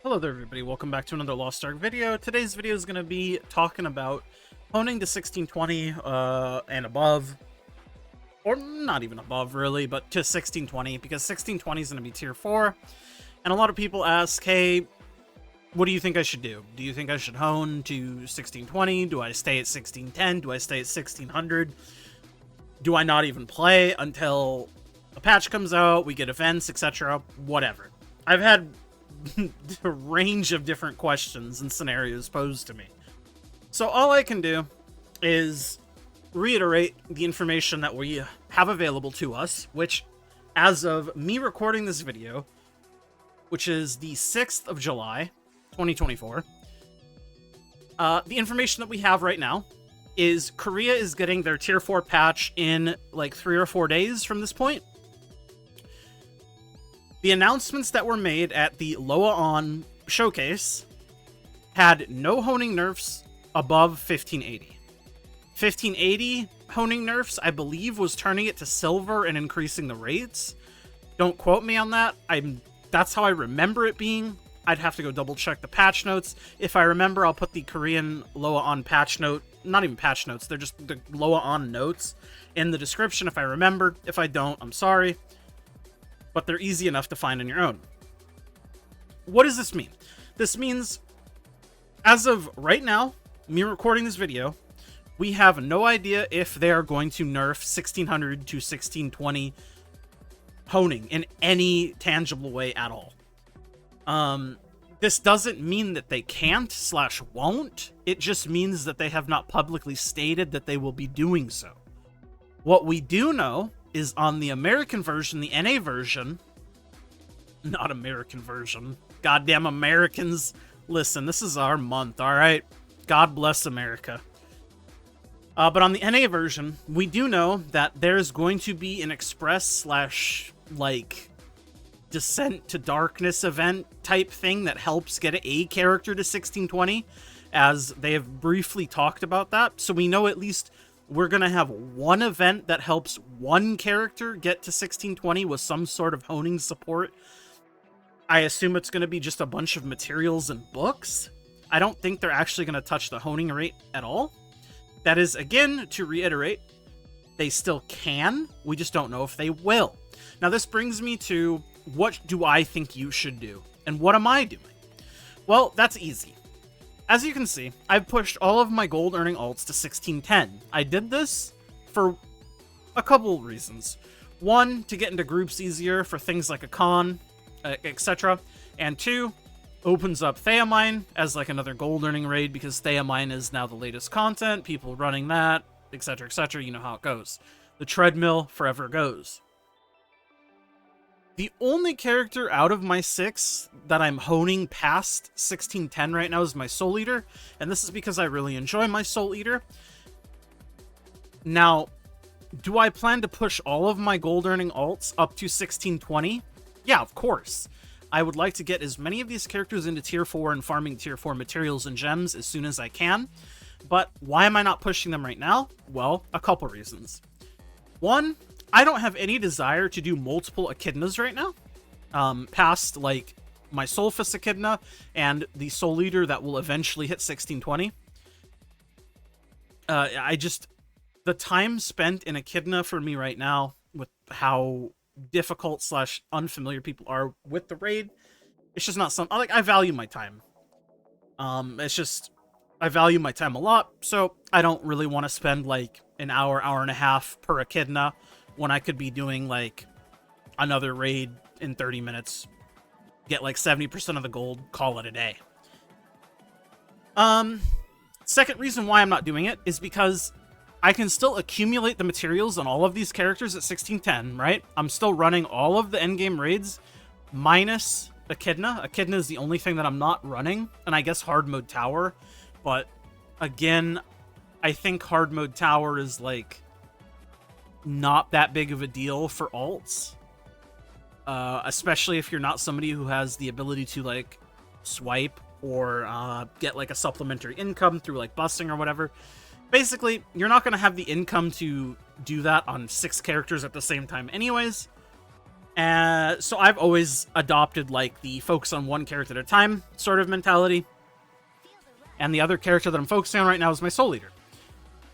Hello there everybody, welcome back to another Lost Ark video. Today's video is going to be talking about honing to 1620 and above, or not even above really, but to 1620, because 1620 is going to be tier 4, and a lot of people ask, hey, what do you think I should do? Do you think I should hone to 1620? Do I stay at 1610? Do I stay at 1600? Do I not even play until a patch comes out, we get events, etc., whatever. I've had a range of different questions and scenarios posed to me. So all I can do is reiterate the information that we have available to us, which, as of me recording this video, which is the 6th of July, 2024, the information that we have right now is Korea is getting their tier 4 patch in like 3 or 4 days from this point. The announcements that were made at the Loa On showcase had no honing nerfs above 1580. 1580 honing nerfs, I believe, was turning it to silver and increasing the rates. Don't quote me on that. That's how I remember it being. I'd have to go double check the patch notes. If I remember, I'll put the Korean Loa On patch note, not even patch notes, they're just the Loa On notes in the description if I remember. If I don't, I'm sorry. But they're easy enough to find on your own. What does this mean? This means, as of right now, me recording this video, we have no idea if they are going to nerf 1600 to 1620 honing in any tangible way at all. This doesn't mean that they can't / won't. It just means that they have not publicly stated that they will be doing so. What we do know is on the American version, the NA version, not American version, goddamn Americans, listen, this is our month, alright? God bless America. But on the NA version, we do know that there's going to be an express / like Descent to Darkness event type thing that helps get a character to 1620, as they have briefly talked about that. So we know at least we're going to have one event that helps one character get to 1620 with some sort of honing support. I assume it's going to be just a bunch of materials and books. I don't think they're actually going to touch the honing rate at all. That is, again, to reiterate, they still can. We just don't know if they will. Now, this brings me to, what do I think you should do? And what am I doing? Well, that's easy. As you can see, I've pushed all of my gold earning alts to 1610. I did this for a couple reasons. One, to get into groups easier for things like a con, etc. And two, opens up Theamine as like another gold earning raid, because Theamine is now the latest content, people running that, etc, etc, you know how it goes. The treadmill forever goes. The only character out of my 6 that I'm honing past 1610 right now is my Soul Eater, and this is because I really enjoy my Soul Eater. Now, do I plan to push all of my gold earning alts up to 1620? Yeah, of course. I would like to get as many of these characters into tier 4 and farming tier 4 materials and gems as soon as I can, but why am I not pushing them right now? Well, a couple reasons. One, I don't have any desire to do multiple echidnas right now, past, like, my Soulfist echidna and the Soul Eater that will eventually hit 1620. The time spent in echidna for me right now, with how difficult / unfamiliar people are with the raid, it's just not something, like, I value my time. I value my time a lot, so I don't really want to spend, like, an hour, hour and a half per echidna, when I could be doing, like, another raid in 30 minutes, get, like, 70% of the gold, call it a day. Second reason why I'm not doing it is because I can still accumulate the materials on all of these characters at 1610, right? I'm still running all of the endgame raids, minus Echidna. Echidna is the only thing that I'm not running, and I guess Hard Mode Tower, but, again, I think Hard Mode Tower is, like, not that big of a deal for alts, especially if you're not somebody who has the ability to, like, swipe or get, like, a supplementary income through, like, busing or whatever. Basically, you're not going to have the income to do that on 6 characters at the same time anyways, So I've always adopted, like, the focus on one character at a time sort of mentality. And the other character that I'm focusing on right now is my Soul Eater.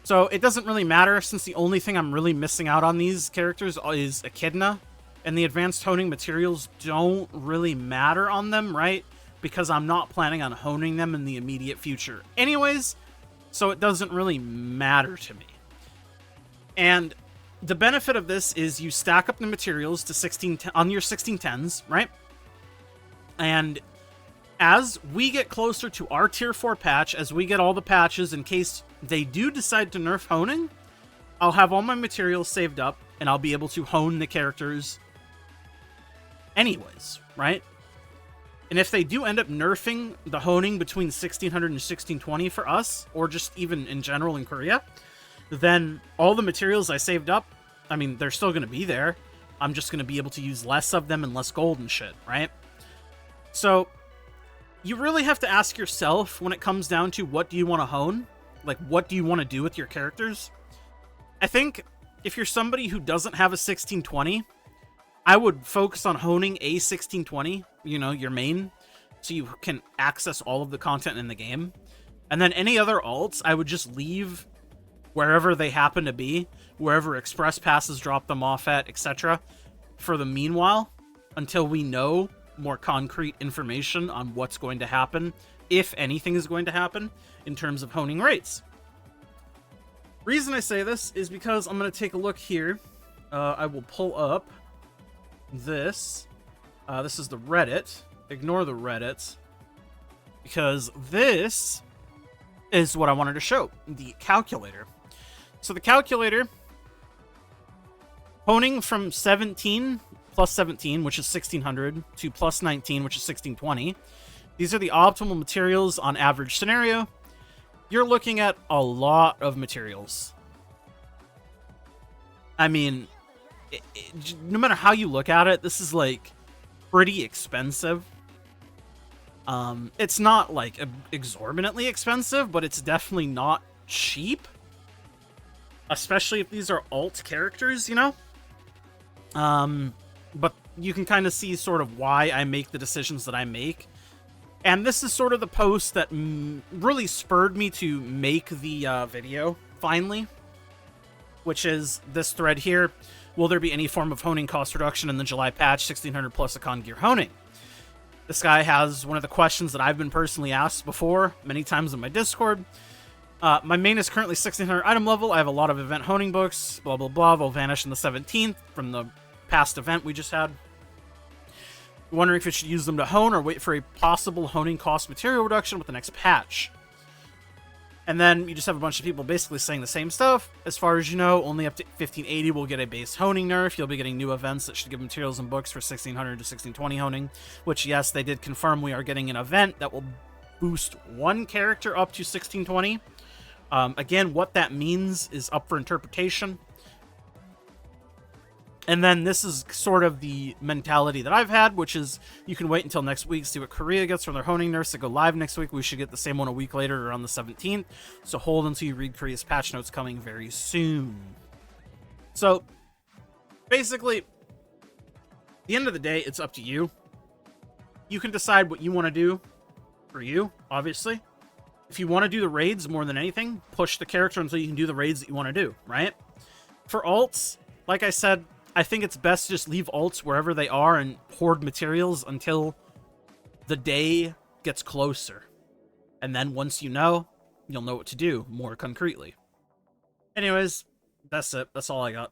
So it doesn't really matter, since the only thing I'm really missing out on these characters is Echidna. And the advanced honing materials don't really matter on them, right? Because I'm not planning on honing them in the immediate future anyways. So it doesn't really matter to me. And the benefit of this is you stack up the materials to 16 on your 1610s, right? And as we get closer to our tier 4 patch, as we get all the patches, in case they do decide to nerf honing, I'll have all my materials saved up, and I'll be able to hone the characters anyways, right? And if they do end up nerfing the honing between 1600 and 1620 for us, or just even in general in Korea, then all the materials I saved up, I mean, they're still going to be there. I'm just going to be able to use less of them and less gold and shit, right? So you really have to ask yourself when it comes down to what do you want to hone? Like, what do you want to do with your characters? I think if you're somebody who doesn't have a 1620, I would focus on honing a 1620, you know, your main, so you can access all of the content in the game. And then any other alts, I would just leave wherever they happen to be, wherever express passes drop them off at, etc. for the meanwhile, until we know more concrete information on what's going to happen, if anything is going to happen, in terms of honing rates. Reason I say this is because I'm going to take a look here. I will pull up this. This is the Reddit. Ignore the Reddit, because this is what I wanted to show, the calculator. So the calculator, honing from 17 plus 17, which is 1600, to plus 19, which is 1620. These are the optimal materials on average scenario. You're looking at a lot of materials. I mean, no matter how you look at it, this is, like, pretty expensive. It's not, like, exorbitantly expensive, but it's definitely not cheap. Especially if these are alt characters, you know? But you can kind of see sort of why I make the decisions that I make. And this is sort of the post that really spurred me to make the video, finally. Which is this thread here. Will there be any form of honing cost reduction in the July patch, 1600 plus Econ Gear honing? This guy has one of the questions that I've been personally asked before, many times in my Discord. My main is currently 1600 item level. I have a lot of event honing books, blah, blah, blah. They'll vanish in the 17th from the past event we just had. Wondering if you should use them to hone or wait for a possible honing cost material reduction with the next patch. And then you just have a bunch of people basically saying the same stuff. As far as you know, only up to 1580 will get a base honing nerf. You'll be getting new events that should give materials and books for 1600 to 1620 honing. Which, yes, they did confirm we are getting an event that will boost one character up to 1620. Again, what that means is up for interpretation. And then this is sort of the mentality that I've had, which is you can wait until next week, see what Korea gets from their honing nerfs that go live next week. We should get the same one a week later or on the 17th. So hold until you read Korea's patch notes coming very soon. So basically, at the end of the day, it's up to you. You can decide what you want to do for you, obviously. If you want to do the raids more than anything, push the character until you can do the raids that you want to do, right? For alts, like I said, I think it's best to just leave alts wherever they are and hoard materials until the day gets closer. And then once you know, you'll know what to do more concretely. Anyways, that's it. That's all I got.